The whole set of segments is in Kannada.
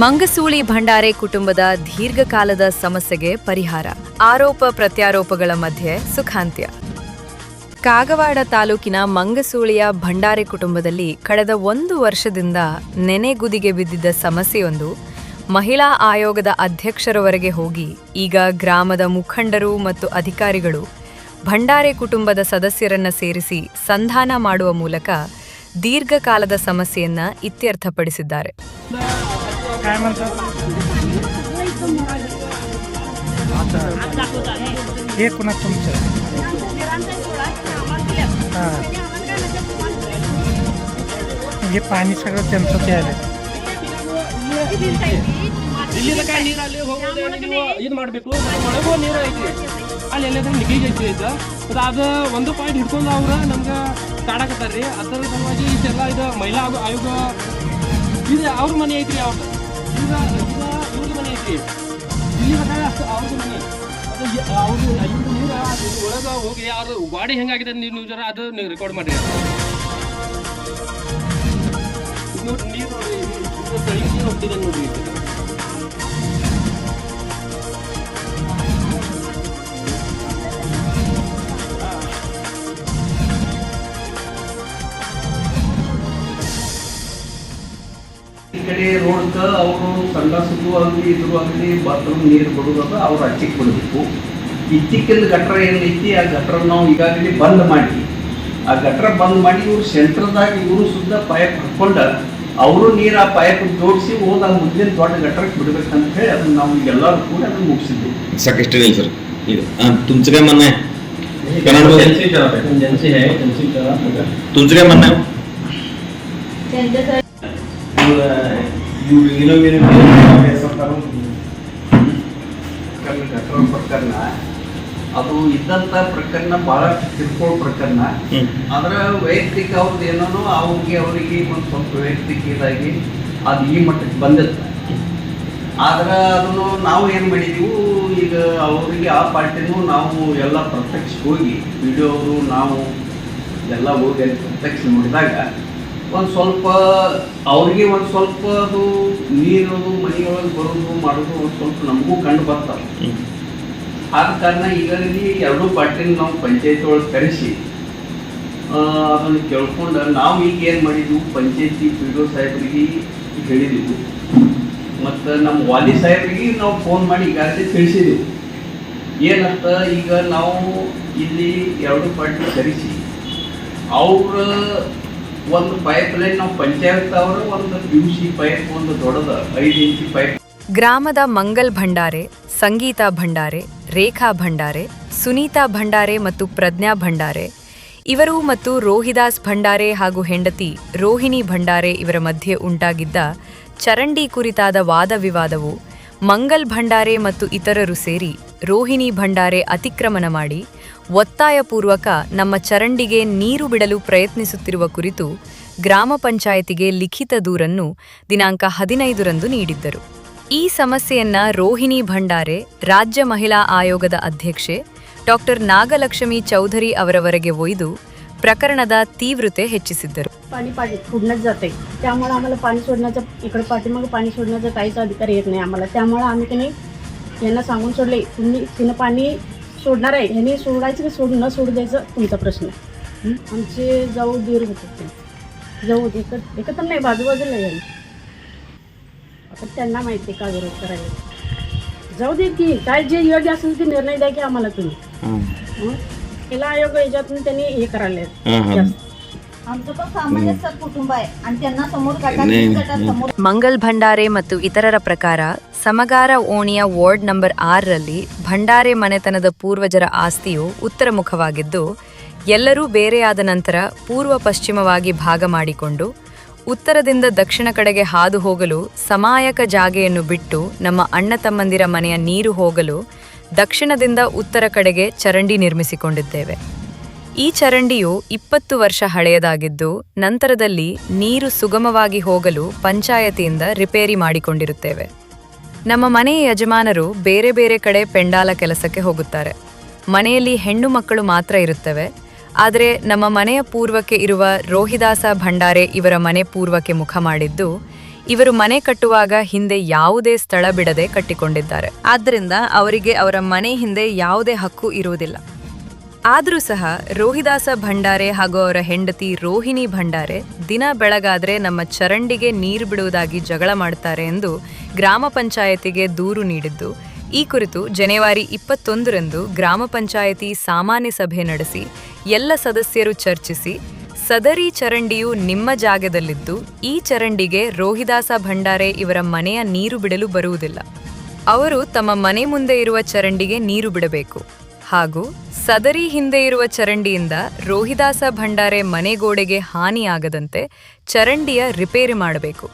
ಮಂಗಸೂಳಿ ಭಂಡಾರೆ ಕುಟುಂಬದ ದೀರ್ಘಕಾಲದ ಸಮಸ್ಯೆಗೆ ಪರಿಹಾರ, ಆರೋಪ ಪ್ರತ್ಯಾರೋಪಗಳ ಮಧ್ಯೆ ಸುಖಾಂತ್ಯ. ಕಾಗವಾಡ ತಾಲೂಕಿನ ಮಂಗಸೂಳಿಯ ಭಂಡಾರೆ ಕುಟುಂಬದಲ್ಲಿ ಕಳೆದ 1 ವರ್ಷದಿಂದ ನೆನೆಗುದಿಗೆ ಬಿದ್ದಿದ್ದ ಸಮಸ್ಯೆಯೊಂದು ಮಹಿಳಾ ಆಯೋಗದ ಅಧ್ಯಕ್ಷರವರೆಗೆ ಹೋಗಿ ಈಗ ಗ್ರಾಮದ ಮುಖಂಡರು ಮತ್ತು ಅಧಿಕಾರಿಗಳು ಭಂಡಾರೆ ಕುಟುಂಬದ ಸದಸ್ಯರನ್ನ ಸೇರಿಸಿ ಸಂಧಾನ ಮಾಡುವ ಮೂಲಕ ದೀರ್ಘಕಾಲದ ಸಮಸ್ಯೆಯನ್ನ ಇತ್ಯರ್ಥಪಡಿಸಿದ್ದಾರೆ. पाणी सगळं त्यांचं ते आलं. ಇಲ್ಲಿಂದ ನೀರು ಅಲ್ಲಿ ಹೋಗೋದು ನೀವು ಇದು ಮಾಡಬೇಕು. ಒಳಗೂ ನೀರು ಐತಿ, ಅಲ್ಲಿ ಎಲ್ಲಾದ್ರೂ ನಿಗೇಜ್ ಐತಿ ಆಯ್ತಾ. ಅದು ಒಂದು ಪಾಯಿಂಟ್ ಹಿಡ್ಕೊಂಡು ಅವ್ರು ನಮ್ಗೆ ಕಾಡಕತ್ತಾರ್ರಿ. ಅದರ ಸಲುವಾಗಿ ಇದೆಲ್ಲ ಇದು ಮಹಿಳಾ ಆಯೋಗ ಇದು ಅವ್ರ ಮನೆ ಐತ್ರಿ. ಅವ್ರದ್ದು ಈಗ ಇವ್ರದ್ದು ಮನೆ ಐತ್ರಿ. ಇಲ್ಲಿ ಅವ್ರದ್ದು ಮನೆ ಅದು ಅವ್ರದ್ದು ಇವ್ರದ್ದು ನೀರು ಒಳಗೆ ಹೋಗಿ ಅವ್ರ ಗಾಡಿ ಹೆಂಗಾಗಿದೆ ನೀವು ಜರ ಅದು ನೀವು ರೆಕಾರ್ಡ್ ಮಾಡಿರಿ. ನೀರು ನೀರು ಹೋಗ್ತಿದೆ ನೋಡ್ರಿ. ಈ ಕಡೆ ರೋಡ್ಗೆ ಅವರು ಸಂಡಾಸಕ್ಕೂ ಆಗಲಿ ಇದ್ರು ಆಗಲಿ ಬಾತ್ರೂಮ್ ನೀರು ಬಿಡೋದು ಅವ್ರು ಹಚ್ಚಿಗೆ ಬಿಡಬೇಕು. ಇಚ್ಚಿಕ್ಕಿಂದ ಗಟ್ರ ಏನೈತಿ ಆ ಗಟ್ರ ನಾವು ಈಗಾಗಲೇ ಬಂದ್ ಮಾಡಿ ಆ ಗಟ್ರ ಬಂದ್ ಮಾಡಿ ಇವ್ರು ಸೆಂಟ್ರದಾಗ ಇವರು ಸುದ್ದ ಪೈಪ್ ಹಾಕ್ಕೊಂಡು ಅವರು ನೀರು ಆ ಪೈಪ್ ಜೋಡಿಸಿ ಹೋದ ಮುಂದಿನ ದೊಡ್ಡ ಗಟ್ರಕ್ಕೆ ಬಿಡ್ಬೇಕಂತ ಹೇಳಿ ಅದನ್ನ ನಾವು ಎಲ್ಲರೂ ಕೂಡ ಅದನ್ನು ಮುಗಿಸಿದ್ವಿ. साकेस्ट नाही सर. तुमचं काय म्हणणं आहे? एजन्सी आहे, एजन्सी करा. तुमचं काय म्हणणं आहे? ಗಟ್ರ ಪ್ರಕರಣ ಅದು ಇದ್ದಂಥ ಪ್ರಕರಣ ಭಾಳ ಕಿರ್ಕೋಳ ಪ್ರಕರಣ. ಆದ್ರೆ ವೈಯಕ್ತಿಕ ಅವ್ರದ್ದು ಏನೋ ಅವರಿಗೆ ಒಂದು ಸ್ವಲ್ಪ ವೈಯಕ್ತಿಕ ಇದಾಗಿ ಅದು ಈ ಮಟ್ಟಕ್ಕೆ ಬಂದಿತ್ತು. ಆದ್ರೆ ಅದನ್ನು ನಾವು ಏನು ಮಾಡಿದೀವಿ, ಈಗ ಅವರಿಗೆ ಆ ಪಾರ್ಟಿನೂ ನಾವು ಎಲ್ಲ ಪ್ರತ್ಯಕ್ಷ ಹೋಗಿ ವಿಡಿಯೋ ಅವರು ನಾವು ಎಲ್ಲ ಹೋಗಿ ಅಲ್ಲಿ ಪ್ರತ್ಯಕ್ಷ ನೋಡಿದಾಗ ಒಂದು ಸ್ವಲ್ಪ ಅವ್ರಿಗೆ ಒಂದು ಸ್ವಲ್ಪ ಅದು ನೀರು ಮನೆಯೊಳಗೆ ಬರೋದು ಮಾಡೋದು ಒಂದು ಸ್ವಲ್ಪ ನಮಗೂ ಕಂಡು ಬರ್ತಾರೆ. ಆದ ಕಾರಣ ಈಗಾಗಲೇ ಎರಡೂ ಪಾರ್ಟಿನ ನಾವು ಪಂಚಾಯತಿ ಒಳಗೆ ಕರೆಸಿ ಅದನ್ನು ಕೇಳ್ಕೊಂಡು ನಾವು ಈಗ ಏನು ಮಾಡಿದ್ವಿ, ಪಂಚಾಯತಿ ಪಿ ಡಿ ಒ ಸಾಹೇಬರಿಗೆ ಹೇಳಿದೆವು ಮತ್ತು ನಮ್ಮ ವಾಲಿ ಸಾಹೇಬರಿಗೆ ನಾವು ಫೋನ್ ಮಾಡಿ ಈಗಾಗಲೇ ತಿಳಿಸಿದೆವು. ಏನಂತ ಈಗ ನಾವು ಇಲ್ಲಿ ಎರಡು ಪಾರ್ಟಿ ಕರೆಸಿ ಅವ್ರ ಒಂದು ಪೈಪ್ ಲೈನ್ ನಾವು ಪಂಚಾಯತ್ ಅವರ ಒಂದು PVC ಪೈಪ್ ಒಂದು ದೊಡ್ಡದ 5 ಇಂಚಿ ಪೈಪ್. ಗ್ರಾಮದ ಮಂಗಲ್ ಭಂಡಾರೆ, ಸಂಗೀತಾ ಭಂಡಾರೆ, ರೇಖಾ ಭಂಡಾರೆ, ಸುನೀತಾ ಭಂಡಾರೆ ಮತ್ತು ಪ್ರಜ್ಞಾ ಭಂಡಾರೆ ಇವರು ಮತ್ತು ರೋಹಿದಾಸ್ ಭಂಡಾರೆ ಹಾಗೂ ಹೆಂಡತಿ ರೋಹಿಣಿ ಭಂಡಾರೆ ಇವರ ಮಧ್ಯೆ ಉಂಟಾಗಿದ್ದ ಚರಂಡಿ ಕುರಿತಾದ ವಾದ ವಿವಾದವು ಮಂಗಲ್ ಭಂಡಾರೆ ಮತ್ತು ಇತರರು ಸೇರಿ ರೋಹಿಣಿ ಭಂಡಾರೆ ಅತಿಕ್ರಮಣ ಮಾಡಿ ಒತ್ತಾಯಪೂರ್ವಕ ನಮ್ಮ ಚರಂಡಿಗೆ ನೀರು ಬಿಡಲು ಪ್ರಯತ್ನಿಸುತ್ತಿರುವ ಕುರಿತು ಗ್ರಾಮ ಪಂಚಾಯತಿಗೆ ಲಿಖಿತ ದೂರನ್ನು ದಿನಾಂಕ 15ರಂದು ನೀಡಿದ್ದರು. ಈ ಸಮಸ್ಯೆಯನ್ನ ರೋಹಿಣಿ ಭಂಡಾರೆ ರಾಜ್ಯ ಮಹಿಳಾ ಆಯೋಗದ ಅಧ್ಯಕ್ಷೆ ಡಾ. ನಾಗಲಕ್ಷ್ಮಿ ಚೌಧರಿ ಅವರವರೆಗೆ ಒಯ್ದು प्रकरणाचा तीव्रते ಹೆಚ್ಚಿಸಿದ್ದರು. पाणी सोडण्यात जाते, त्यामुळे आम्हाला पाणी सोडण्याचा इकडे पाठीमागे पाणी सोडण्याचा काहीच अधिकार येत नाही आम्हाला. त्यामुळे आम्ही की नाही यांना सांगून सोडले, तुम्ही तिनं पाणी सोडणार आहे, ह्यांनी सोडायचं की न सोडू द्यायचं तुमचा प्रश्न. आमचे जाऊ दीर होते ते जाऊ एकत्र नाही, बाजूबाजूला यांनी आता त्यांना माहिती का विरोध करायला. जाऊ दे की काय जे योग्य असेल ते निर्णय द्या की आम्हाला तुम्ही. महिला आयोग याच्यातून त्यांनी हे करायला आमचं पण सामान्य कुटुंब आहे आणि त्यांना समोर गटात ಮಂಗಲ್ ಭಂಡಾರೆ ಮತ್ತು ಇತರರ ಪ್ರಕಾರ ಸಮಗಾರ ಓಣಿಯ ವಾರ್ಡ್ ನಂಬರ್ 6ರಲ್ಲಿ ಭಂಡಾರೆ ಮನೆತನದ ಪೂರ್ವಜರ ಆಸ್ತಿಯು ಉತ್ತರಮುಖವಾಗಿದ್ದು ಎಲ್ಲರೂ ಬೇರೆಯಾದ ನಂತರ ಪೂರ್ವ ಪಶ್ಚಿಮವಾಗಿ ಭಾಗ ಮಾಡಿಕೊಂಡು ಉತ್ತರದಿಂದ ದಕ್ಷಿಣ ಕಡೆಗೆ ಹಾದು ಹೋಗಲು ಸಮಾಯಕ ಜಾಗೆಯನ್ನು ಬಿಟ್ಟು ನಮ್ಮ ಅಣ್ಣ ತಮ್ಮಂದಿರ ಮನೆಯ ನೀರು ಹೋಗಲು ದಕ್ಷಿಣದಿಂದ ಉತ್ತರ ಕಡೆಗೆ ಚರಂಡಿ ನಿರ್ಮಿಸಿಕೊಂಡಿದ್ದೇವೆ. ಈ ಚರಂಡಿಯು 20 ವರ್ಷ ಹಳೆಯದಾಗಿದ್ದು ನಂತರದಲ್ಲಿ ನೀರು ಸುಗಮವಾಗಿ ಹೋಗಲು ಪಂಚಾಯತಿಯಿಂದ ರಿಪೇರಿ ಮಾಡಿಕೊಂಡಿರುತ್ತೇವೆ. ನಮ್ಮ ಮನೆಯ ಯಜಮಾನರು ಬೇರೆ ಬೇರೆ ಕಡೆ ಪೆಂಡಾಲ ಕೆಲಸಕ್ಕೆ ಹೋಗುತ್ತಾರೆ. ಮನೆಯಲ್ಲಿ ಹೆಣ್ಣು ಮಕ್ಕಳು ಮಾತ್ರ ಇರುತ್ತವೆ. ಆದರೆ ನಮ್ಮ ಮನೆಯ ಪೂರ್ವಕ್ಕೆ ಇರುವ ರೋಹಿದಾಸ ಭಂಡಾರೆ ಇವರ ಮನೆ ಪೂರ್ವಕ್ಕೆ ಮುಖ ಮಾಡಿದ್ದು ಇವರು ಮನೆ ಕಟ್ಟುವಾಗ ಹಿಂದೆ ಯಾವುದೇ ಸ್ಥಳ ಬಿಡದೆ ಕಟ್ಟಿಕೊಂಡಿದ್ದಾರೆ. ಆದ್ದರಿಂದ ಅವರಿಗೆ ಅವರ ಮನೆ ಹಿಂದೆ ಯಾವುದೇ ಹಕ್ಕು ಇರುವುದಿಲ್ಲ. ಆದರೂ ಸಹ ರೋಹಿದಾಸ ಭಂಡಾರೆ ಹಾಗೂ ಅವರ ಹೆಂಡತಿ ರೋಹಿಣಿ ಭಂಡಾರೆ ದಿನ ಬೆಳಗಾದ್ರೆ ನಮ್ಮ ಚರಂಡಿಗೆ ನೀರು ಬಿಡುವುದಾಗಿ ಜಗಳ ಮಾಡ್ತಾರೆ ಎಂದು ಗ್ರಾಮ ಪಂಚಾಯತಿಗೆ ದೂರು ನೀಡಿದ್ದು, ಈ ಕುರಿತು ಜನವರಿ 21ರಂದು ಗ್ರಾಮ ಪಂಚಾಯತಿ ಸಾಮಾನ್ಯ ಸಭೆ ನಡೆಸಿ ಎಲ್ಲ ಸದಸ್ಯರು ಚರ್ಚಿಸಿ, ಸದರಿ ಚರಂಡಿಯು ನಿಮ್ಮ ಜಾಗದಲ್ಲಿದ್ದು ಈ ಚರಂಡಿಗೆ ರೋಹಿದಾಸ ಭಂಡಾರೆ ಇವರ ಮನೆಯ ನೀರು ಬಿಡಲು ಬರುವುದಿಲ್ಲ. ಅವರು ತಮ್ಮ ಮನೆ ಮುಂದೆ ಇರುವ ಚರಂಡಿಗೆ ನೀರು ಬಿಡಬೇಕು ಹಾಗೂ ಸದರಿ ಹಿಂದೆ ಇರುವ ಚರಂಡಿಯಿಂದ ರೋಹಿದಾಸ ಭಂಡಾರೆ ಮನೆಗೋಡೆಗೆ ಹಾನಿಯಾಗದಂತೆ ಚರಂಡಿಯ ರಿಪೇರಿ ಮಾಡಬೇಕು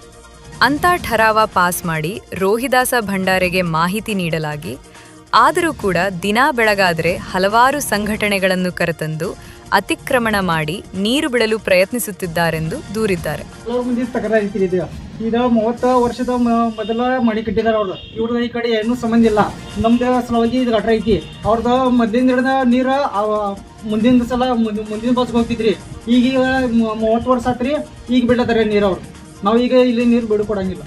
ಅಂತ ಠರಾವ ಪಾಸ್ ಮಾಡಿ ರೋಹಿದಾಸ ಭಂಡಾರೆಗೆ ಮಾಹಿತಿ ನೀಡಲಾಗಿ, ಆದರೂ ಕೂಡ ದಿನಾ ಬೆಳಗಾದ್ರೆ ಹಲವಾರು ಸಂಘಟನೆಗಳನ್ನು ಕರೆತಂದು ಅತಿಕ್ರಮಣ ಮಾಡಿ ನೀರು ಬಿಡಲು ಪ್ರಯತ್ನಿಸುತ್ತಿದ್ದಾರೆಂದು ದೂರಿದ್ದಾರೆ. ಮುಂದಿನ ತಕರಾರು ಐತಿ ಇದು. ಈಗ 30 ವರ್ಷದ ಮೊದಲ ಮಡಿ ಕಟ್ಟಿದಾರ ಅವ್ರದ್ದು. ಇವ್ರದ್ದು ಈ ಕಡೆ ಏನೂ ಸಂಬಂಧ ಇಲ್ಲ. ನಮ್ದು ಸಲುವಾಗಿ ಇದು ಗಟ್ರ ಐತಿ. ಅವ್ರದ್ದು ಮೊದ್ಲಿಂದ ಹಿಡಿದ ನೀರು ಮುಂದಿನ ಸಲ ಮುಂದಿನ ಬಸ್ಗೆ ಹೋಗ್ತಿದ್ರಿ. ಈಗ 30 ವರ್ಷ ಆತ್ರಿ, ಈಗ ಬಿಡ್ಲತ್ತಾರ ನೀರು ಅವ್ರು. ನಾವು ಈಗ ಇಲ್ಲಿ ನೀರು ಬಿಡು ಕೊಡಂಗಿಲ್ಲ.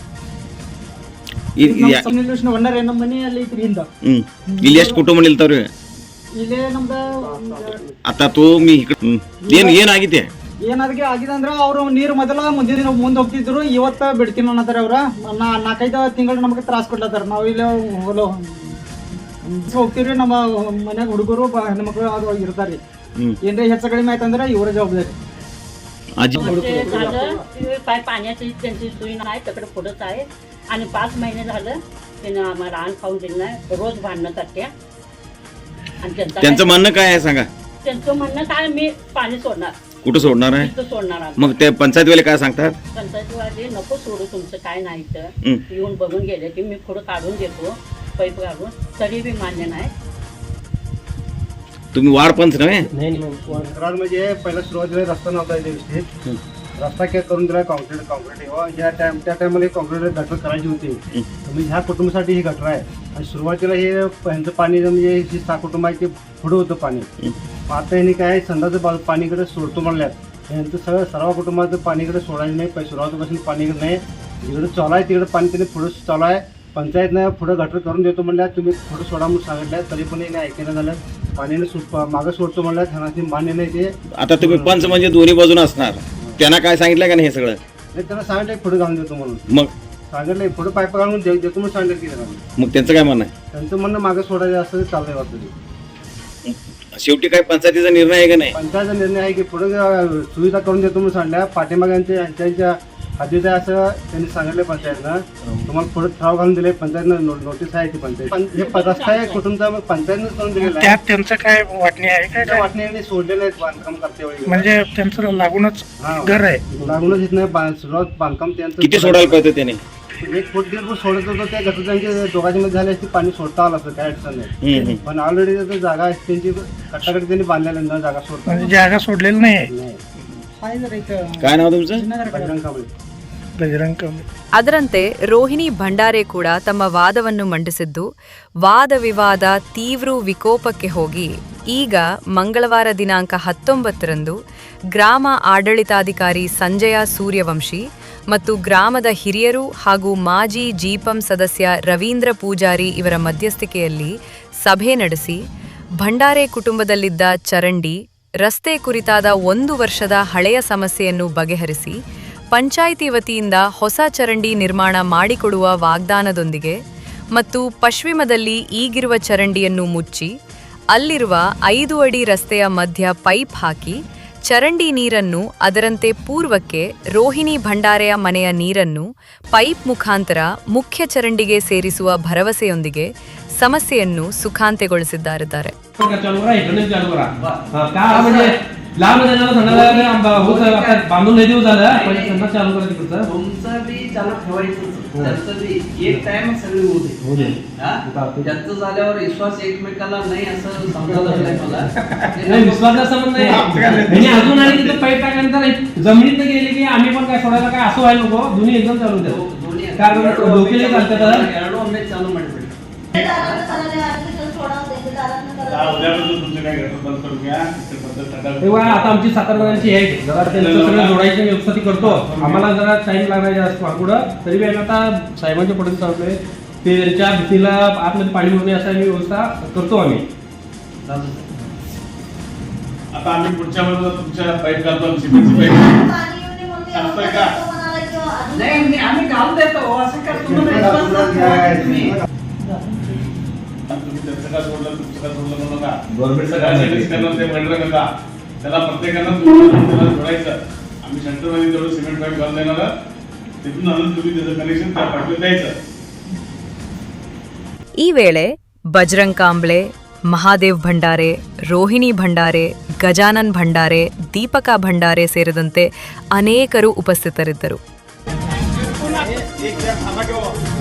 ಒಣ್ಣಾರೆ ನಮ್ಮ ಮನೆ ಅಲ್ಲಿ ಐತ್ರಿ ಹಿಂದ. ಇಲ್ಲಿ ಎಷ್ಟು ಕುಟುಂಬ ನಿಲ್ತಾವ್ರಿ? ಇಲ್ಲೇ ನಮ್ದು आता तुम्ही ಏನಾಗಿದೆ ಆಗಿದೆ ಅಂದ್ರೆ ಅವ್ರು ನೀರು ಮೊದಲ ಮುಂದಿನ ದಿನ ಮುಂದೆ ಹೋಗ್ತಿದ್ರು. ಇವತ್ತ ಬಿಡ್ತೀನಿ ಅನ್ನತಾರೆ ಅವ್ರ. 4-5 ತಿಂಗಳು ನಮಗೆ ತ್ರಾಸ ಕೊಡ್ಲತ್ತಾರ. ನಾವು ಇಲ್ಲಿ ಹೋಗ್ತೀವ್ರಿ. ನಮ್ಮ ಮನ್ಯಾಗ ಹುಡುಗರು ಹೆಣ್ಮಕ್ಳು ಅದು ಇರ್ತಾರ್ರಿ. ಏನ್ರಿ ಹೆಚ್ಚು कमी ಆಯ್ತಂದ್ರೆ ಇವರ जबाबदारी. काय पाण्याची त्यांची सोय नाही, तिकडे पुढंच आहे. आणि 5 महिने झालं त्यानं आम्हाला अन्न खाऊन दिलं नाही. रोज भांडणं करते. आणि त्यांचं म्हणणं काय आहे सांगा? त्यांचं म्हणणं काय, मी पाणी सोडणार. कुठं सोडणार आहे? इथं सोडणार आम्ही. मग ते पंचायतवाले काय सांगतात? पंचायतीवाले नको सोडू, तुमचं काय नाही तर येऊन बघून गेले की मी पुढं काढून देतो पाईप काढून, तरी बी मान्य नाही. तुम्ही वाढ पंच नव्हे? म्हणजे पहिला सुरुवातीला रस्ता नव्हता इथे व्यवस्थित. रस्ता काय करून दिला कॉन्क्रीट त्या टायमाला कॉन्क्रीट गटर करायची होती. म्हणजे ह्या कुटुंबासाठी ही गटर आहे. आणि सुरुवातीला हे ह्यांचं पाणी म्हणजे ही 6 कुटुंब आहे ते पुढं होतं पाणी. आता ह्यांनी काय संध्याचं पाणीकडे सोडतो म्हणल्यात. यांचं सर्व कुटुंबाचं पाणीकडे सोडायचं नाही. सुरुवातीपासून पाणीकडे नाही. जिकडे चालू आहे तिकडे पाणी त्यांनी पुढं चालू आहे. पंचायतनं पुढं गटर करून देतो म्हणल्यात. तुम्ही पुढं सोडा म्हणून सांगितलं, तरी पण नाही ऐकायला झालं. पाण्याने मागं सोडतो म्हणल्यात. ह्यांना मान्य नाही ते. आता तुम्ही पंच म्हणजे दोन्ही बाजून असणार. त्यांना काय सांगितलं का नाही हे सगळं? नाही, त्यांना सांगितलं पुढे घालून देतो म्हणून. मग सांगितलं पुढे पाईप घालून देतो म्हणून सांगितलं की त्यांना. मग त्यांचं काय म्हणणं आहे? त्यांचं म्हणणं मागं सोडायचं असं चाललंय वाटतं. शेवटी काय पंचायतीचा निर्णय आहे का नाही? पंचायतचा निर्णय आहे की पुढे सुविधा करून देतो म्हणून सांगितल्या. पाठीमागे यांच्या हद्दीत आहे असं त्यांनी सांगितलं पंचायतनं. तुम्हाला पुढे ठराव घालून दिले. पंचायतनं नोटीस आहे ती पंचायत. हे रस्ता आहे कुटुंबचा, मग पंचायतनं करून दिलेला आहे. त्यात त्यांचं काय वाटणी आहे काय? वाटणी सोडलेलं आहे बांधकाम करते वेळी. म्हणजे त्यांचं लागूनच घर आहे. लागूनच इथं सुरुवात बांधकाम त्यांचं. किती सोडायला पाहिजे त्याने? 1 फूट 1.5 फूट सोडत होतं. त्या गटर त्यांच्या दोघांच्या मध्ये झाले असते, पाणी सोडता आलं असतं, काय अडचण नाही. पण ऑलरेडी त्याचं जागा त्यांची कट्टाकडे त्यांनी बांधलेल्या न जागा सोडता. म्हणजे जागा सोडलेली नाही. काय नाव तुमचं? बजरंग कांबळे. ಅದರಂತೆ ರೋಹಿಣಿ ಭಂಡಾರೆ ಕೂಡ ತಮ್ಮ ವಾದವನ್ನು ಮಂಡಿಸಿದ್ದು, ವಾದ ವಿವಾದ ತೀವ್ರ ವಿಕೋಪಕ್ಕೆ ಹೋಗಿ ಈಗ ಮಂಗಳವಾರ ದಿನಾಂಕ 19ರಂದು ಗ್ರಾಮ ಆಡಳಿತಾಧಿಕಾರಿ ಸಂಜಯ ಸೂರ್ಯವಂಶಿ ಮತ್ತು ಗ್ರಾಮದ ಹಿರಿಯರು ಹಾಗೂ ಮಾಜಿ ಜಿಪಂ ಸದಸ್ಯ ರವೀಂದ್ರ ಪೂಜಾರಿ ಇವರ ಮಧ್ಯಸ್ಥಿಕೆಯಲ್ಲಿ ಸಭೆ ನಡೆಸಿ, ಭಂಡಾರೆ ಕುಟುಂಬದಲ್ಲಿದ್ದ ಚರಂಡಿ, ರಸ್ತೆ ಕುರಿತಾದ 1 ವರ್ಷದ ಹಳೆಯ ಸಮಸ್ಯೆಯನ್ನು ಬಗೆಹರಿಸಿ ಪಂಚಾಯಿತಿ ವತಿಯಿಂದ ಹೊಸ ಚರಂಡಿ ನಿರ್ಮಾಣ ಮಾಡಿಕೊಡುವ ವಾಗ್ದಾನದೊಂದಿಗೆ ಮತ್ತು ಪಶ್ಚಿಮದಲ್ಲಿ ಈಗಿರುವ ಚರಂಡಿಯನ್ನು ಮುಚ್ಚಿ ಅಲ್ಲಿರುವ 5 ಅಡಿ ರಸ್ತೆಯ ಮಧ್ಯ ಪೈಪ್ ಹಾಕಿ ಚರಂಡಿ ನೀರನ್ನು ಅದರಂತೆ ಪೂರ್ವಕ್ಕೆ ರೋಹಿಣಿ ಭಂಡಾರೆಯ ಮನೆಯ ನೀರನ್ನು ಪೈಪ್ ಮುಖಾಂತರ ಮುಖ್ಯ ಚರಂಡಿಗೆ ಸೇರಿಸುವ ಭರವಸೆಯೊಂದಿಗೆ ಸಮಸ್ಯೆಯನ್ನು ಸುಖಾಂತ್ಯಗೊಳಿಸಿದ್ದಾರೆ. लांब जाण्याला संडाला होत आता बांधून नाही देऊ झालं. पण संडास चालू करा तिकडचं. तुमचं बी चालू ठेवायचं. त्यांचं बी एक टाइम सगळी होऊ दे. त्यांचं झाल्यावर विश्वास एकमेकाला नाही असं समजायला लागलंय मला. नाही, विश्वासाचा संबंध नाही. आणि अजून आणि तिथं पाईप टाकल्यानंतर जमिनीत गेले की आम्ही पण काय सोडायला काय असं व्हायला नको. दोन्ही एकदम चालू द्या. कारण डोकेले चालतात. ಎರಡು ಒಮ್ಮೆ ಚಾಲು ಮಾಡಿಬಿಡಿ. दारातनं करायला आर्टिफिशियल सोडा त्यांच्या दारातनं करायला. तेव्हा आता आमची 7 महिन्यांची आहे जरा त्यांचं सगळं जोडायची व्यवस्था ती करतो. आम्हाला जरा टाइम लागणार जास्त पुढं तरी बी आता साहेबांच्या पुढे चाललोय ते त्यांच्या भीतीला आतमध्ये पाणी भरणे असा आम्ही व्यवस्था करतो आम्ही. आता आम्ही पुढच्या वेळेला तुमच्या पाईप घालतो सिमेंटची पाईप पाणी येऊ नये म्हणून असतंय का? म्हणाला किंवा अजून नाही आम्ही घालून देतो असं काय तुम्ही त्यांचं का सोडलं तुमचं का सोडलं म्हणू नका. गव्हर्नमेंटचं काय सर्व्हिस करणार ते मेंढर नका. त्याला प्रत्येकानं त्याला जोडायचं. आम्ही सेंटरमध्ये तेवढं सिमेंट पाईप घालून देणार तिथून आणून तुम्ही त्याचं कनेक्शन त्या पाईपला द्यायचं. ಈ ವೇಳೆ ಬಜರಂಗ್ ಕಾಂಬ್ಳೆ, ಮಹಾದೇವ್ ಭಂಡಾರೆ, ರೋಹಿಣಿ ಭಂಡಾರೆ, ಗಜಾನನ್ ಭಂಡಾರೆ, ದೀಪಕಾ ಭಂಡಾರೆ ಸೇರಿದಂತೆ ಅನೇಕರು ಉಪಸ್ಥಿತರಿದ್ದರು.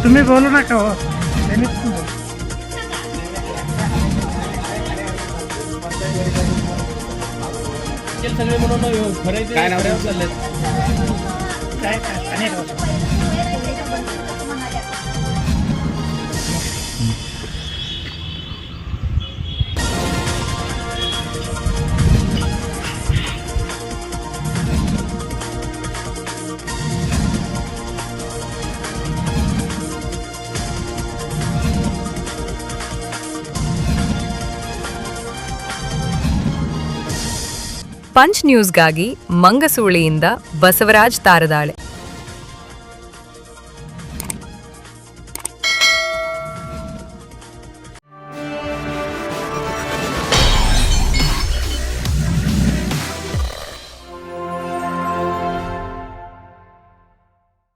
तुम्ही बोलू नका हो. सगळे म्हणून भरायचे काय नाव आहे? चालले. ಪಂಚ್ ನ್ಯೂಸ್ಗಾಗಿ ಮಂಗಸೂಳಿಯಿಂದ ಬಸವರಾಜ್ ತಾರದಾಳೆ.